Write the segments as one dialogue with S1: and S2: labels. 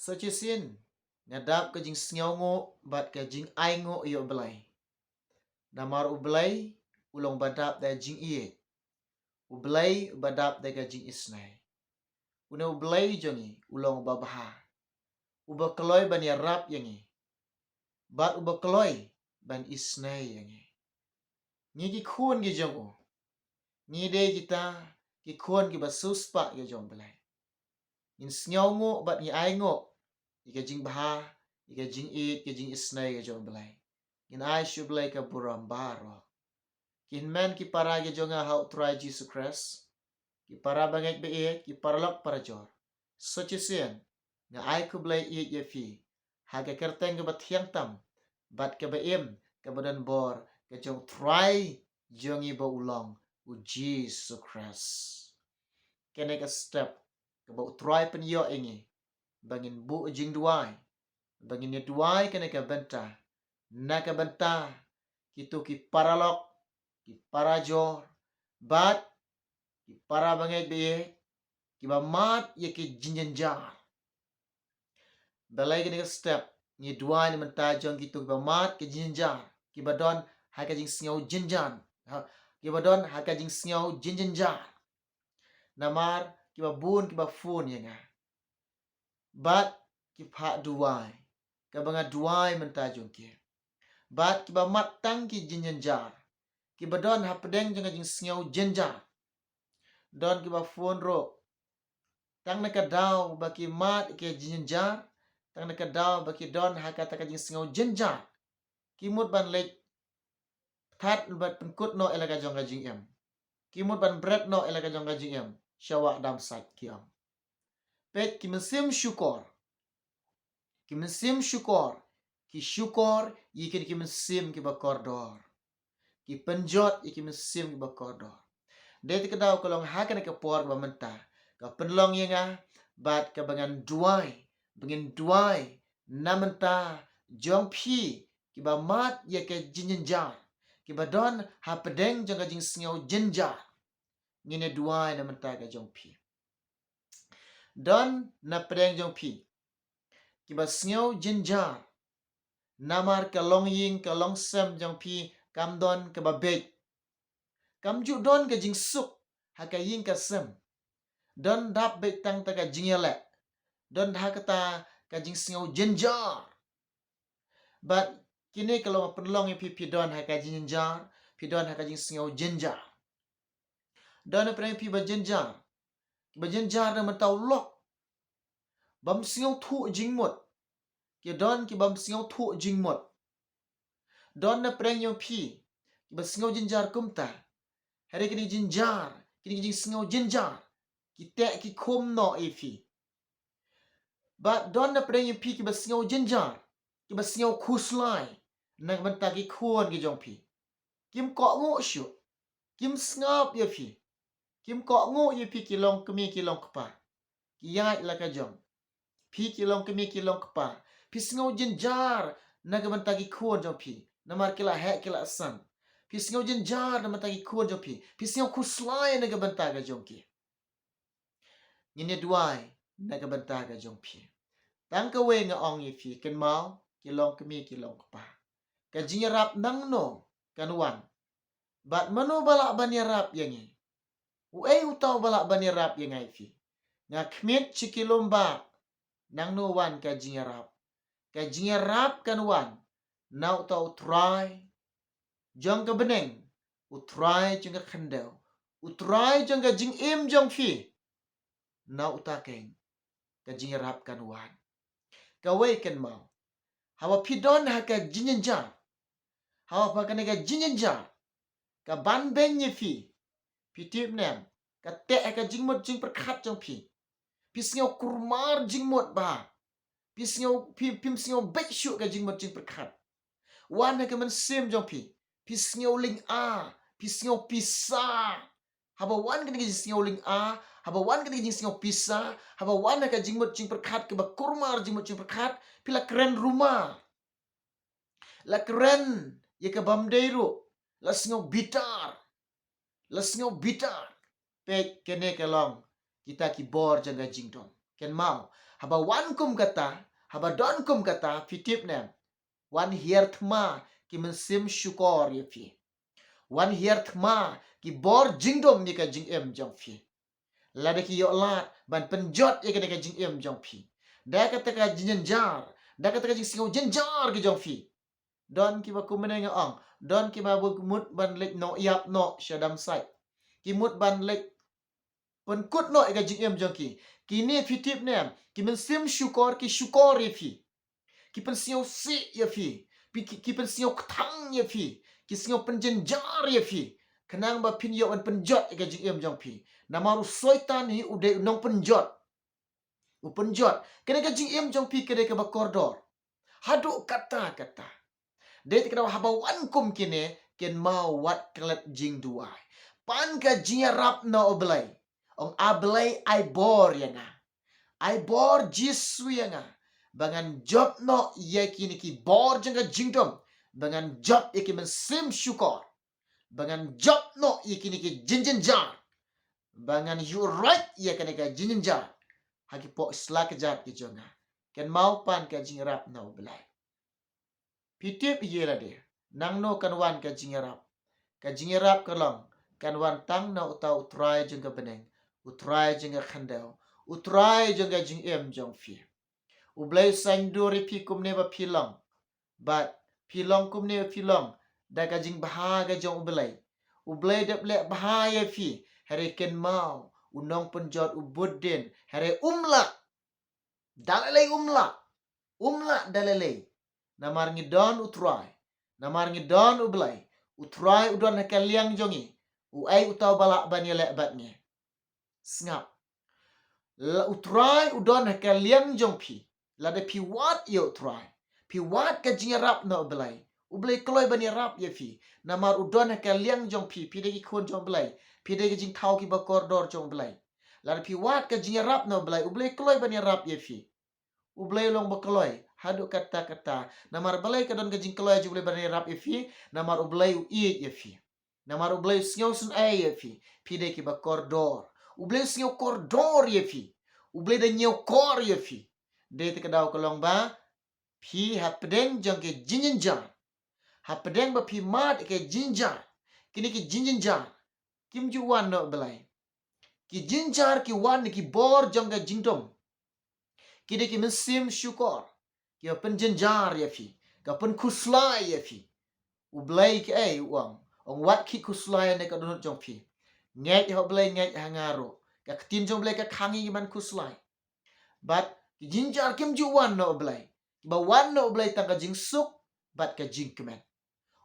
S1: Sechisin ngadap ke jing sngau ngo bat ke jing ai ngo yo belai. Namar ublai ulong badap da jing iye. Ublai badap da ke jing isnai. Una ublai jongi ulong babaha. Uba keloi ban ya rap yangi. Bat uba keloi ban isnai yangi. Ni ki khun ki jongo. Ni de kita ki khun ki basuspa ya jong belai. In sngau ngo bat ni ai ngo. Ika jing baha, ika jing it, ika jing isnai ya jong belai. In ai shu belai ka buram baro. Kin men ki para ya jonga hau try Jesus Christ. Ki para bangek be e, ki para lok para jor. Sochisian, nga ai ku belai it ya fi. Haga kerteng ke bathiang tam. Bat ke baim, ke badan bor, ke jong try jongi ba ulong. U Jesus Christ. Kene ka step. Ke ba try pen yo ingi. Bangin bu Jingduwai. Bangin ni duwai kene ka benta. Naka benta. Kitu ki paralok. Ki parajor. Bat. Ki para bangek be. Ki ba mat ye ki Jynjar. Balai kene ka step. Ni duwai ni menta jong kitu ki ba mat ki Jynjar. Ki ba don haka jing sngau Jynjar. Ki ba don haka jing sngau Jynjar. Namar ki ba bun ki ba fun ye nga. Bat ki pha duwai. Ka banga duwai menta jong ki. Bat ki ba mat tang ki Jynjar. Ki ba don hapdeng jong jing sngau Jynjar. Don ki ba fun ro. Tang na ka daw ba ki mat ki Jynjar. Tang na ka daw ba ki don haka taka jing sngau Jynjar. Ki mut ban lek. That bat penkut no elaka jong ka jing em. Ki mut ban bread no elaka jong ka jing em. Syawa dam sat ki am. Pet ki mesim syukur. Ki mesim syukur. Ki syukur yikin ki mesim ki bakordor. Ki penjot yikin mesim ki bakordor. Deti kedaw kolong hakan ke por ba menta. Ka penlong yenga bat ka bangan duai. Bangin duai na menta jong pi ki ba mat ye ke Jynjar. Ki ba don ha pedeng jong ka jing sngau Jynjar. Ngine duai na menta ka jong pi. Don na pedeng jong pi. Ki ba sngau Jynjar. Namar ka long ying ka long sem jong pi kam don ka ba bek. Kam ju don ka jing suk haka ying ka sem. Don dap bek tang ta ka jing yale. Don haka ta ka jing sngau Jynjar. But kini kalau penlong yang pi don haka Jynjar, pi don haka jing sngau Jynjar. Don apa yang pi ba Jynjar. Ba Jynjar na mentau lok. Bam sngau thu jing mut. Ki don ki bam sngau thu jing mut. Don na preng yang pi ba sngau Jynjar kumta. Hari kini Jynjar, kini jing sngau Jynjar. Ki tek ki khum no ifi. But don na preng yang pi ki ba sngau Jynjar. Ki ba sngau khuslai. Nang menta ki khuan ki jong pi. Kim kok ngo syu. Kim ngap ye pi. Kim kok ngo ye pi ki long kemi ki long kepa. Ki yat la ka jong. Pi ki long kemi ki long kepa. Pi sngau Jynjar nang menta ki khuan jong pi. Namar kila hek kila san. Pi sngau Jynjar nang menta ki khuan jong pi. Pi sngau khuslai nang menta ka jong ki. Ngine duai nang menta ka jong pi. Tang ka we nga ong ye pi ken mau ki long kemi ki long kepa. Ka jingrap nang no kan wan. Bat mano balak ban yarap yangi. Uai utau balak ban yarap yangai fi. Nga kmit chikilomba nang no wan ka jingrap. Ka jingrap kan wan. Na utau try. Jong ka beneng. Utry jong ka khandaw. Utry jong ka jing im jong fi. Na utakeng. Ka jingrap kan wan. Ka wei kan mau. Hawa pidon haka Jynjar. Hawa pakan ka Jynjar. Ka ban ben ye fi. Pi tip nem. Ka tek ka jingmut jing perkat jong pi. Pi sngau kurmar jingmut ba. Pi sngau bek syuk ka jingmut jing perkat. Wan ka men sim jong pi. Pi sngau ling a. Pi sngau pisa. Haba wan ka jing sngau ling a. Haba wan ka jing sngau pisa. Haba wan ka jingmut jing perkat ka ba kurmar jingmut jing perkat. Pi la keren rumah. La keren ye ka bamdeiru. La sngau bitar. La sngau bitar. Pek kene kelong kita ki bor jaga jingdom. Ken mau haba wan kum kata, haba don kum kata fitip nem. Wan hier thma ki mensim syukor ye fi. Wan hier thma ki bor jingdom ni ka jing jong fi. Lada ki yo lat ban penjot ye ka jing jong fi. Da kata ka Jynjar, da kata ka jing singo Jynjar ki jong fi. Don ki ba kumeneng ong, don ki ba mut ban lek no yap no syadam sai. Ki mut ban lek pen kut no ka jing jong ki. Kini fitip nem, ki mensim syukor ki syukor ye fi. Ki pen singo si ye fi. Ki pen singo ktang ye fi. Ki singo pen Jynjar ye fi. Kenang ba pin yo an penjot ka jing jong fi. Namaru soitan hi ude nong penjot. Upenjot. Kene ka jing jong fi kene ka ba kordor. Haduk kata-kata. Dia tidak haba wan kum kini ken mau wat kelet Jingduwai. Pan ka Jynjar na oblay. Ong ablay ay bor yana. Ay bor jisu yana. Bangan job no ye kini ki bor jengka jingdom. Bangan job ye ki mensim syukor. Bangan job no ye kini ki Jynjar. Bangan you right ye kini ka Jynjar. Haki po isla kejat ki jonga. Ken mau pan ka Jynjar na oblay. Pitip ye la dia. Nang no kan wan ka Jynjar. Ka Jynjar kalong. Kan wan tang na utau utrai jengka beneng. Utrai jengka khandau. Utrai jengka jing jong fi. Ublay sanduri pi kumne ba pilong. But pilong kumne pilong. Da ka jing bahaga jong ublay. Ublay dap lek bahaya fi. Hari ken mau. Unong penjot ubudin. Hari umlak. Dalalay umlak. Umlak dalalay. Namar ngidon utrai. Namar ngidon ublay. Utrai udon hakaliang jongi. Uai utau balak bani lek batnya. Sngap. Utrai udon hakaliang jong pi. Lada pi wat ye utrai. Pi wat ka Jynjar no ublay. Ublay kloy bani rap ye fi. Namar udon hakaliang jong pi. Pi degi khon jong ublay. Pi degi jing tau ki ba koridor jong ublay. Lada pi wat ka Jynjar no ublay. Ublay kloy bani rap ye fi. Ublay long bakloy. Haduk kata-kata. Namar balay ka don ka jing kloy jublay bani rap ye fi. Namar ublay uiit ye fi. Namar ublay singaw sun ay ye fi. Pi degi ba koridor. Ublay singaw koridor ye fi. Ublay da nyaw kor ye fi. Day te kadaw kalong ba. Pi hapedeng jang ke Jynjar. Hapedeng ba pi mat ke Jynjar. Kini ki Jynjar. Kim ju wan no balay. Ki Jynjar ki wan ki bor jang ke jingdom. Kini ki mensim syukor. Ki pen Jynjar ye fi. Ka pen kuslai ye fi. Ublay ki ay uang. Ong wat ki kuslai ne ka dunut jong fi. Ngek ya ublay ngek hangaro. Ka ketin jong ublay ka kangi man kuslai. But Jynjar kim ju wan no ublay. Ba wan no ublay tang ka jing suk. Bat ka jing kemen.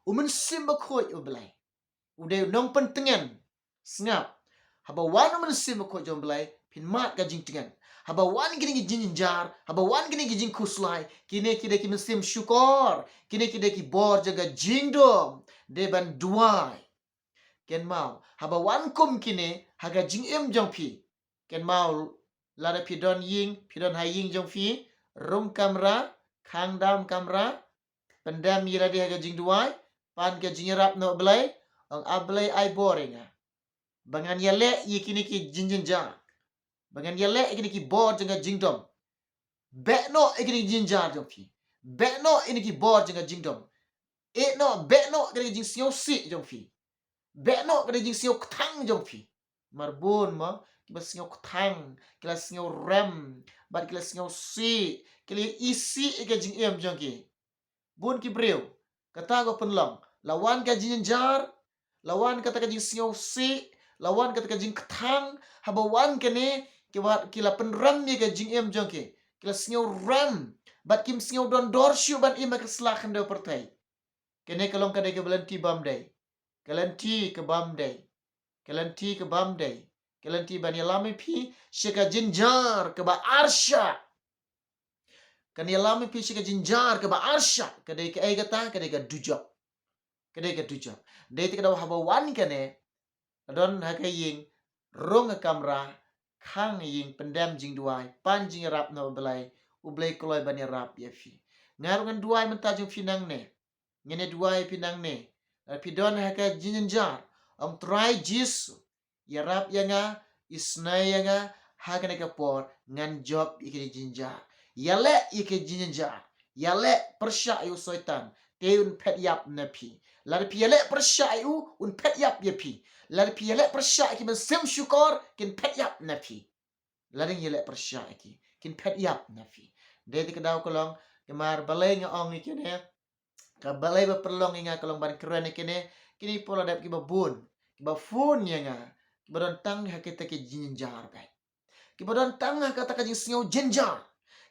S1: Umen sim ba khoy ublay. Uday nong pen tengen. Sngap. Haba wan umen sim ba khoy jong ublay. Pin mat ka jing tengen. Haba wan gini ki Jynjar. Haba wan gini ki jing kuslay. Kini kide ki mensim syukor. Kini kide ki bor jaga jingdom. Deban duai. Ken mau. Haba wan kum kini. Haga jing jong pi. Ken mau. Lada pidon ying. Pidon hai ying jong fi. Rum kamera. Kang dam kamera. Pendam yira di haga Jingduwai. Pan ke Jynjar no blay. Ang ablay ay boringa. Bangan yale ye kini ki Jynjar. Bangan yale kini ki bor jengka jingdom. Bekno kini Jynjar jong fi. Bekno ini ki bor jengka jingdom. Bekno kini jing siyo si jong fi. Bekno kini jing siyo ktang jong fi. Marbun mo. Kiba siyo ktang. Kila siyo rem. Bat kila siyo si. Kila isi ika jing jong ki. Bun ki brew. Kata ko penlong. Lawan ka Jynjar. Lawan kata ka jing siyo si. Lawan kata ka jing ktang. Habawan ka ni. Kila penram ni ka jing jong ki. Kila siyo rem. Bat kim siyo don dorsyu ban ima keslakan do pertai. Kene kalong kadai ke belanti bamday. Kalanti ke bamday. Kalanti ke bamday. Kalanti bani lami pi. Syaka Jynjar ke ba arsya. Kan yalami pi syaka Jynjar ke ba arsya. Kadai ke ay kata. Kadai ke dujok. Kadai ke dujok. Dai te kadaw habawan kane. Adon hakai ying. Rong kamera. Kang ying pendam Jingduwai. Pan Jynjar no belai. Ublay kloy bani rap ya fi. Ngarungan duai mentajung finang ne. Ngene duai pinang ne. Pidon haka Jynjar. Try jisu. Ya rap ya nga. Isnay ya nga. hagan ka por ngan job ikini Jynjar. Yale ike Jynjar. Yale persya yu soitan. Te un pet yap napi. Lar pi yale persya yu un pet yap yapi. Lar pi yale persya iki sem syukor kin pet yap napi. Laring yale persya iki kin pet yap napi. Dedi kedaw kolong kemar balay nga ong ikine. Ka balay ba perlong inga kolong ban keren ikine. Kini pola dap ki babun. Ki bafun nga. Baron tang hakita ki Jynjar bay. Ki baron tang kata ka jing singaw Jynjar.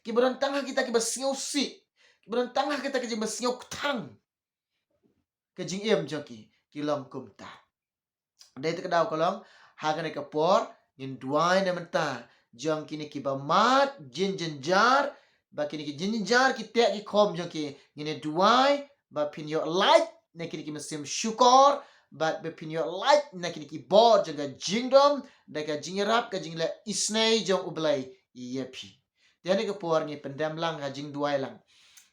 S1: Ki baron tang kita ki basingaw si. Ki baron tang kita ki jing basingaw tang. Ka jing jaki ki long kumta. Dai te kadaw kolong hagan ka por Jingduwai na menta. Jong kini ki ba mat Jynjar ba kini ki Jynjar ki te ki kom jaki ngine duai ba pin yo light na kini ki mesim syukor ba be pin yo light na kini ki bod jaga jingdom da ka jingrap ka jingla isnai jong ublai yepi. Tiane ka por ni pendam lang ka Jingduwai lang.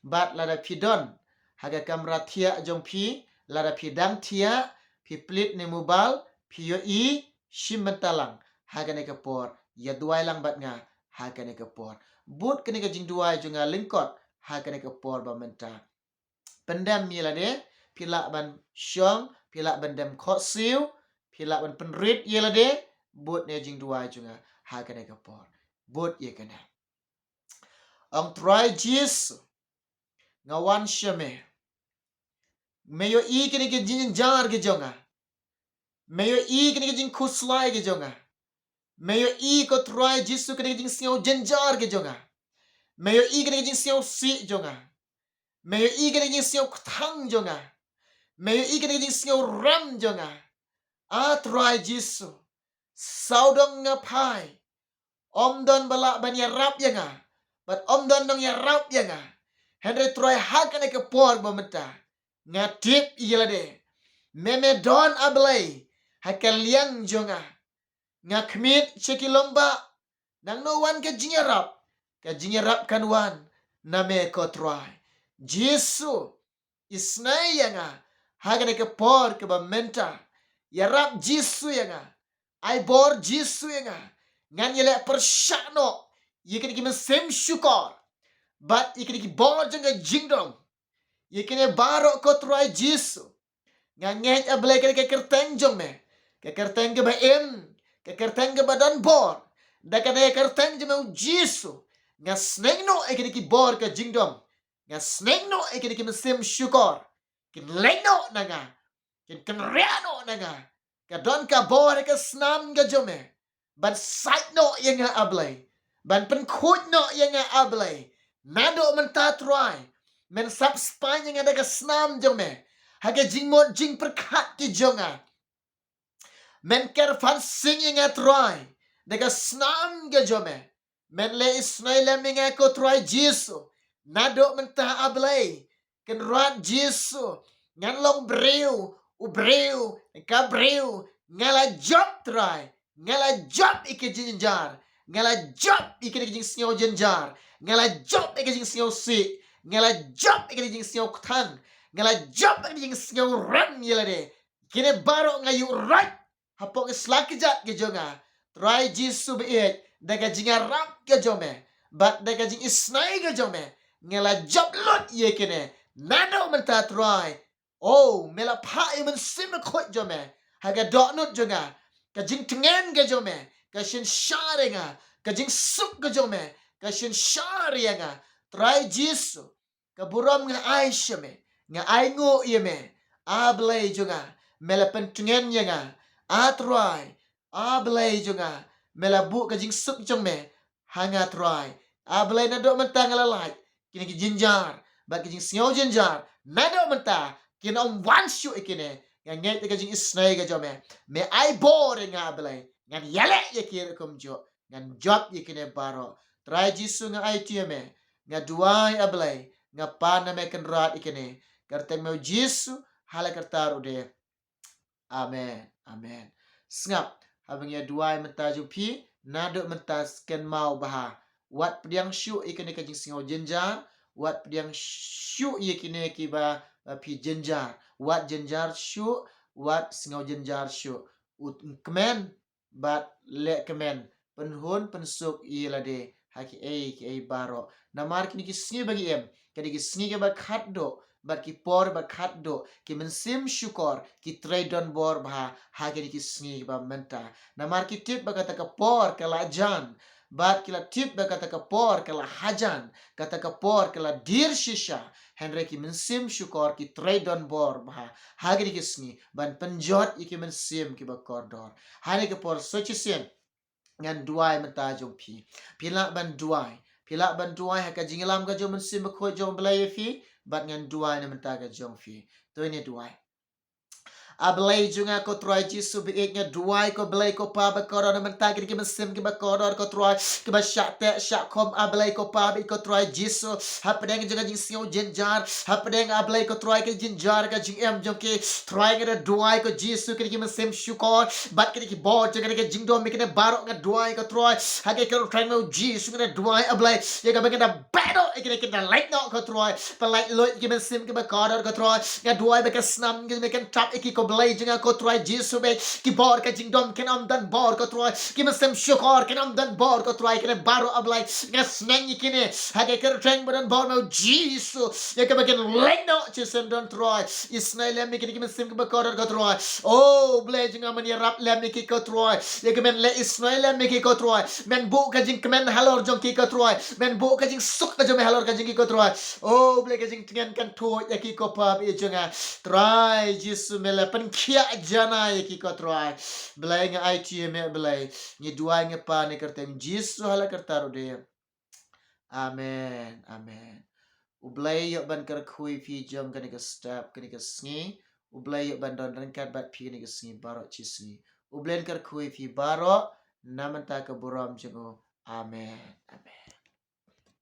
S1: Bat lada pidon haga kamera tia jong pi lada pidang tia pi plit ni mobile pi yo i shimmentalang haga ne ka por ya duai lang bat nga haga ne ka por but kene ka Jingduwai jonga lingkot haga ne ka por ba menta pendam mi lade pila ban syong pila ban dem khot siu pila ban penrit ye lade but ne Jingduwai jonga haga ne ka por but ye kana ang try jis ngawan syame meyo i kene ke Jynjar ke jonga meyo i kene ke jing kuslai ke jonga meyo i ko try jisu kene ke jing singaw Jynjar ke jonga meyo i kene ke jing singaw si jonga meyo i kene ke jing singaw ktang jonga meyo i kene ke jing singaw ram jonga a try jisu saudong ngapai omdon bala ban ya rap yanga but omdon dong ya rap yanga Henry try hakane ke por bometa ngatip yelade meme don ablay hakaliang jonga ngakmit chekilomba nang no wan ke jingarap kan wan name ko try Jesu isnai yanga hakane ke por ke bomenta yarap Jesu yanga ai bor Jesu yanga ngan yele persyakno yikini ki sem syukor but ikini ki bor jonga jingdom yikini baro ko try Jesu nganget ablay ke kerteng jong me ke kerteng ke ba ke kerteng ke badan bor da ka de kerteng jong Jesu nga snegno ikini ki bor ke jingdom nga snegno ikini ki sem syukor kin leno nanga kin kenriano nanga ka don ka bor ke snam ga jome ban site no yang ablay ban penkut no yang ablay nado mentatry men sap spine yang ada ke snam jome haga jingmot jing perkat ki jonga men ker fan singing at try daga snam ga jome men le isnai le minga ko try Jesu nado mentah ablay ken rat Jesu ngan long breu u breu ka breu ngala job try ngala job ike Jynjar ngala job ike jing singaw Jynjar ngala job ike jing singaw si ngala job ike jing singaw ktang ngala job ike jing singaw ram yelade kine baro ngayu right hapok islakijat ke jonga try Jesu beet daga jingarap ke jome bat daga jing isnai ke jome ngala job lot ye kine nado menta try oh mela pa imen sim khot jome haga doknut jonga ka jing tengen ke jome ka shin sharinga ka jing sup ke jome ka shin sharinga try Jesu ka buram nga ai shame nga ai ngo yeme ablay jonga mela pentengen nga atry ablay jonga mela bu ka jing sup jome hanga try ablay na do mentang lalai kini ki Jynjar ba ki jing singaw Jynjar na do menta kini om wanshu ikine nga nget ka jing isnay ka jome me ai bore nga ablay ngan yale ye kire kum jo ngan job ye kine baro try Jesu nga ai tieme nga duai ablay nga pana me kenrat ikine kerteng me Jesu hala kertaru de amen amen sngap habang ya duai menta jupi nado menta sken mau baha wat pediang syu ikine ka jing singaw Jynjar wat pediang syu ikine ki ba pi Jynjar wat Jynjar syu wat singaw Jynjar syu ut kemen bat le kemen penhun pensuk ilade haki ki baro namar kini ki sngi bagi kadi ki sngi ke bakhat do bat ki por bakhat do ki mensim syukor ki traidon bor bha haki ki sngi ba menta namar ki tip bakata ka por kala jan bat kila tip bakata ka por kala hajan kata ka por kala dir shisha Henry ki mensim syukor ki traidon bor bha hagi ki sngi ban penjot iki mensim ki bakordor hani ke por sochisen ngan duai mata jom pilak ban duai haka jingilam ka jom mensim ko jom belai fi bat ngan duai na mata ka jom fi to ini duai Ablay junga ko troy jisu biiknya duai ko blay ko pa ba korona mentagi ki mesim ki ba korona ko troy ki ba syate syakom ablay ko pa bi ko troy jisu hapdeng junga jing sio Jynjar hapdeng ablay ko troy ki Jynjar ka jing jong ki troy ki duai ko jisu ki mesim syukor bat ki bo junga ki jingdom mi ki barok nga duai ko troy hage ko troy mo jisu ki duai ablay ya ka ba battle ki light no ko troy pa light loy ki mesim ki ba korona ko troy nga duai ba ka snam ki me kan trap ki ko belai jangan kau try Yesus be ki bor ka jingdom kenam dan bor kau try ki mesem syukur kenam dan bor kau try kena baru ablai ngas nengi kini hage ker treng badan bor mau Yesus ya ke bagian leno cisen dan try isnai lem ni ki mesem ke bakor kau try oh belai jangan menyerap lem ni ki kau try ya ke men le isnai lem ni ki kau try men bu ka jing kemen halor jong ki kau try men bu ka jing suk ka jong halor ka jing ki kau try oh belai ka jing tengan kan tu ya ki kau pa bi jangan try Yesus mele pen kia jana ye ki ko troy belai nga IT me belai ni dua nga pa ne kertem jisu hala kertaru de amen u belai yo ban ker khui fi jom kan ka step kan ka sngi u belai yo ban don kat bat pi ni ka sngi baro chisni u belai ker khui fi baro namanta ka buram jengo amen